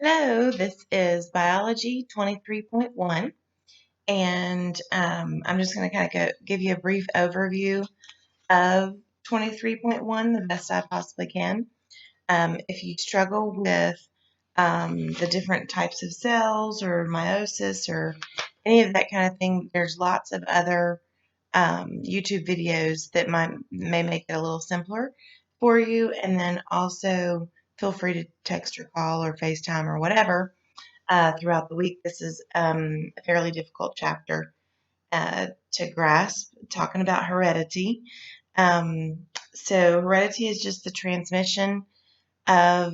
Hello, this is Biology 23.1, and I'm just going to kind of give you a brief overview of 23.1 the best I possibly can. If you struggle with the different types of cells or meiosis or any of that kind of thing, there's lots of other YouTube videos that may make it a little simpler for you. And then also feel free to text or call or FaceTime or whatever throughout the week. This is a fairly difficult chapter to grasp, talking about heredity. So heredity is just the transmission of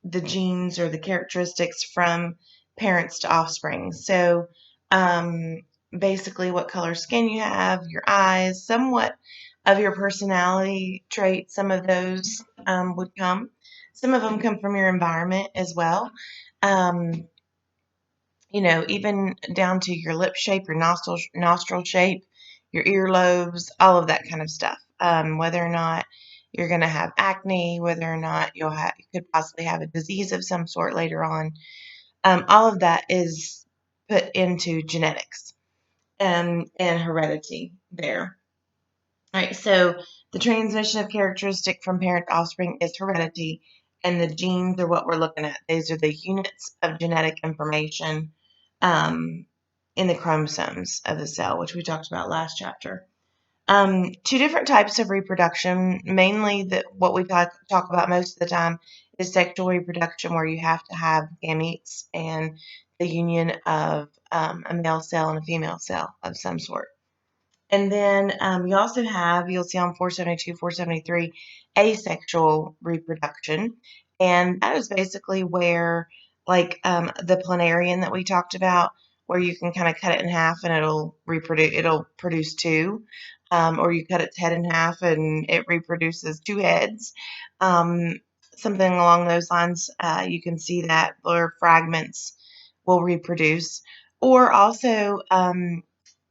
the genes or the characteristics from parents to offspring. So basically what color skin you have, your eyes, somewhat of your personality traits, some of those would come. Some of them come from your environment as well. Um, even down to your lip shape, your nostril shape, your earlobes, all of that kind of stuff. Whether or not you're going to have acne, whether or not you could possibly have a disease of some sort later on. All of that is put into genetics and heredity there. All right, so the transmission of characteristic from parent to offspring is heredity, and the genes are what we're looking at. These are the units of genetic information in the chromosomes of the cell, which we talked about last chapter. Two different types of reproduction. Mainly, what we talk about most of the time is sexual reproduction, where you have to have gametes and the union of a male cell and a female cell of some sort. And then you also have, you'll see on 472, 473, asexual reproduction. And that is basically where, like the planarian that we talked about, where you can kind of cut it in half and it'll produce two. Or you cut its head in half and it reproduces two heads. Something along those lines, you can see that, or fragments will reproduce. Or also,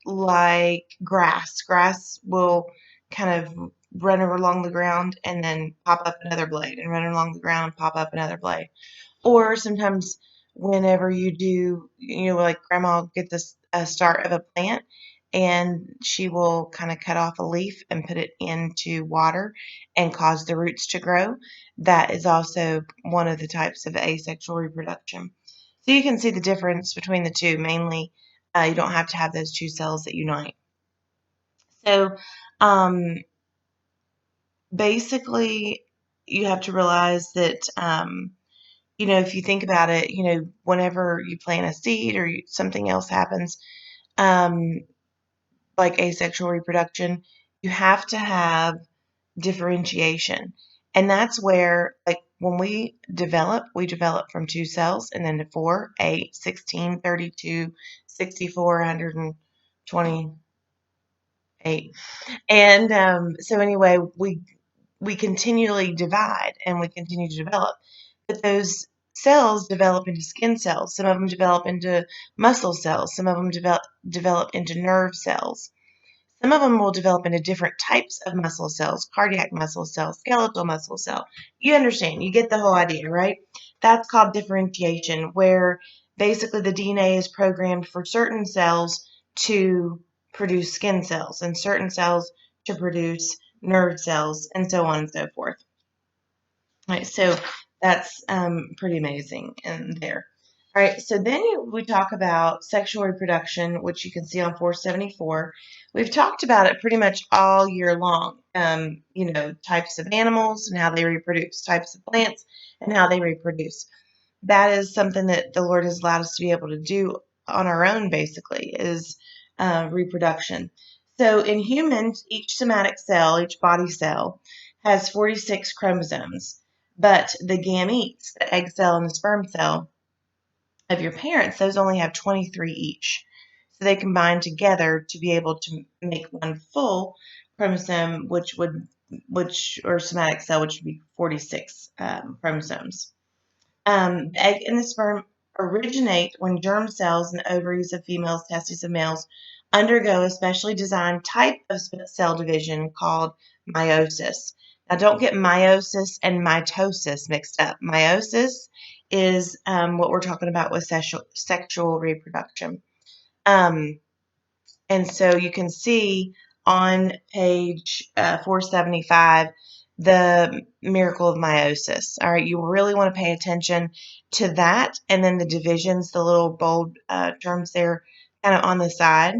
like grass. Grass will kind of run along the ground and then pop up another blade, and run along the ground and pop up another blade. Or sometimes whenever you do, like grandma will get this start of a plant, and she will kind of cut off a leaf and put it into water and cause the roots to grow. That is also one of the types of asexual reproduction. So you can see the difference between the two. Mainly, you don't have to have those two cells that unite. So um, basically, you have to realize that, if you think about it, whenever you plant a seed or something else happens, um, like asexual reproduction, you have to have differentiation. And that's where, like, when we develop from two cells and then to 4, 8, 16, 32, 64, 128. And so anyway, we continually divide and we continue to develop. But those cells develop into skin cells. Some of them develop into muscle cells. Some of them develop into nerve cells. Some of them will develop into different types of muscle cells, cardiac muscle cells, skeletal muscle cell. You understand, you get the whole idea, right? That's called differentiation, where basically the DNA is programmed for certain cells to produce skin cells and certain cells to produce nerve cells and so on and so forth. All right, so that's pretty amazing in there. All right, so then we talk about sexual reproduction, which you can see on 474. We've talked about it pretty much all year long. Types of animals and how they reproduce, types of plants and how they reproduce. That is something that the Lord has allowed us to be able to do on our own, basically, is reproduction. So in humans, each somatic cell, each body cell, has 46 chromosomes. But the gametes, the egg cell and the sperm cell of your parents, those only have 23 each. So they combine together to be able to make one full chromosome, or somatic cell, which would be 46 chromosomes. The egg and the sperm originate when germ cells and ovaries of females, testes of males undergo a specially designed type of cell division called meiosis. Now, don't get meiosis and mitosis mixed up. Meiosis is what we're talking about with sexual reproduction. Um, and so you can see on page 475 the miracle of meiosis. All right, you really want to pay attention to that, and then the divisions, the little bold terms there kind of on the side,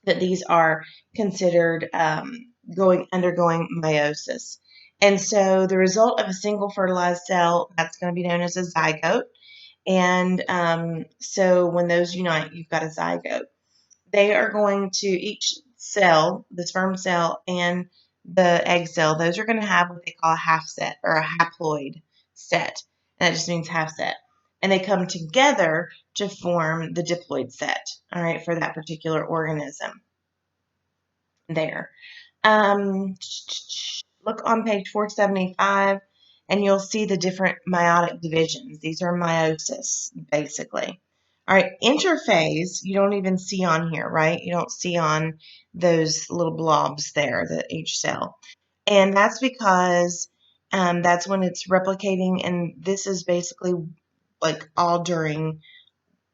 that these are considered undergoing meiosis. And so the result of a single fertilized cell, that's going to be known as a zygote. And so when those unite, you've got a zygote. They are going to, each cell, the sperm cell and the egg cell, those are going to have what they call a half set or a haploid set. And that just means half set. And they come together to form the diploid set, all right, for that particular organism there. Look on page 475 and you'll see the different meiotic divisions. These are meiosis, basically. All right, interphase, you don't even see on here, right? You don't see on those little blobs there, each cell. And that's because that's when it's replicating, and this is basically like all during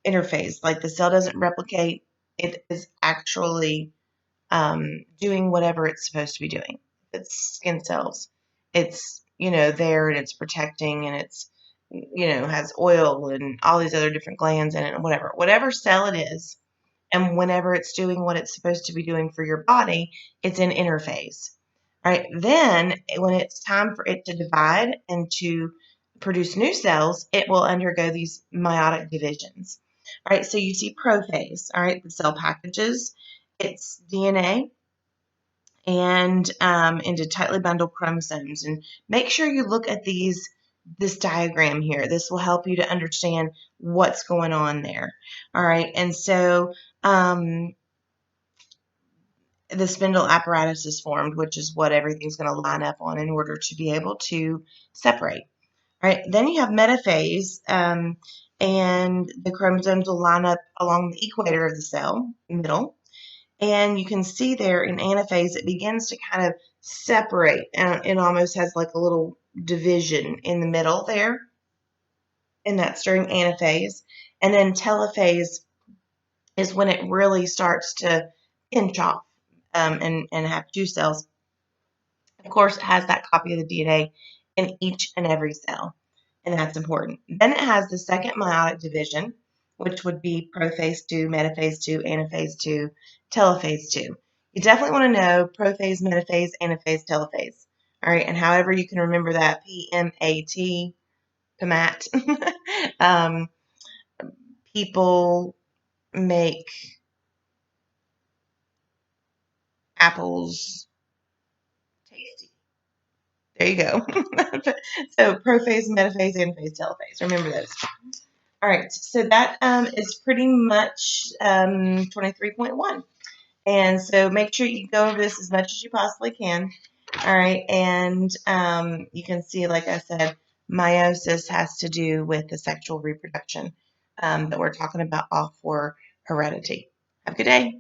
interphase. Like the cell doesn't replicate, it is actually doing whatever it's supposed to be doing. It's skin cells. It's, there, and it's protecting, and it's, has oil and all these other different glands in it and whatever. Whatever cell it is, and whenever it's doing what it's supposed to be doing for your body, it's in interphase. Right? Then when it's time for it to divide and to produce new cells, it will undergo these meiotic divisions. All right, so you see prophase, all right, the cell packages its DNA and into tightly bundled chromosomes. And make sure you look at this diagram here. This will help you to understand what's going on there. All right, and so the spindle apparatus is formed, which is what everything's going to line up on in order to be able to separate. All right, then you have metaphase, and the chromosomes will line up along the equator of the cell, middle. And you can see there in anaphase, it begins to kind of separate. It almost has like a little division in the middle there, and that's during anaphase. And then telophase is when it really starts to pinch off and have two cells. Of course, it has that copy of the DNA in each and every cell, and that's important. Then it has the second meiotic division, which would be prophase 2, metaphase 2, anaphase 2, telophase 2. You definitely want to know prophase, metaphase, anaphase, telophase. All right, and however you can remember that, PMAT, PMAT. People make apples tasty. There you go. So prophase, metaphase, anaphase, telophase. Remember those. All right, so that is pretty much 23.1. And so make sure you go over this as much as you possibly can. All right, and you can see, like I said, meiosis has to do with the sexual reproduction that we're talking about, all for heredity. Have a good day.